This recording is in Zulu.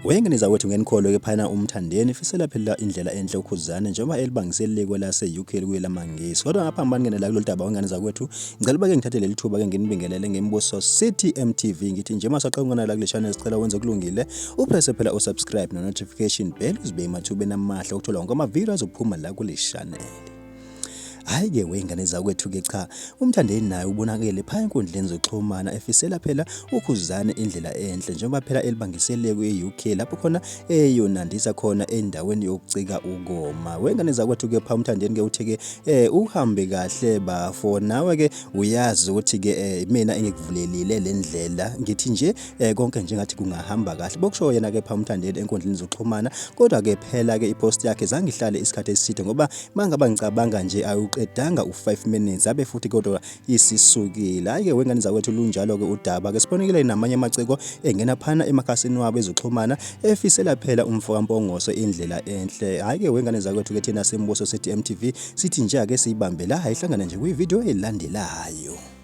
Wengane zakwethu ngenikholwe ke phana umthandeni lifisela phela indlela enhle uKhuzani njengoba elibangiselele kwelase UK kwelamangisi. Kodwa ngaphambani ngene la kulolu daba wengane zakwethu ngicela bake ngithathe leli thuba ke nginibingelele ngemibuso City MTV ngithi nje masaqhubana la kule channel sicela wenze kulungile upress phela usubscribe no notification bell uzibe emathubeni amahle ukuthola wonke ama video azokuphuma la kule channel. Hayi ke wengane zakwethu ke cha umthandeni naye ubonakele phaya enkundleni zokuxhumana efisela phela uKhuzani indlela enhle njengoba phela elibangiselele kwe-UK lapho khona eyonandisa khona endaweni yokucika ukoma. Wengane zakwethu ke phaya umthandeni ke uthi ke uhambe kahle bafo nawe ke uyazi ukuthi ke mina engikuvulelile lendlela ngithi nje konke nje ngathi kungahamba kahle bokusho yena ke phaya umthandeni enkundleni zokuxhumana kodwa ke phela ke ipost yakhe zange ihlale isikhathi eside ngoba mangaba ngicabanga nje qedanga u5 minutes abe futhi kodwa isisukile. Hayi ke wengane zakwethu lunjalo ke udaba ke sibonekile namanye amaciko engena phana emakhasini wabo ezoxhumana efisela phela umfokampongose indlela enhle. Hayi ke wengane zakwethu ke thina sembuso City MTV sithi nje ake siyibambe la hayihlangana nje kwi video elandelayo.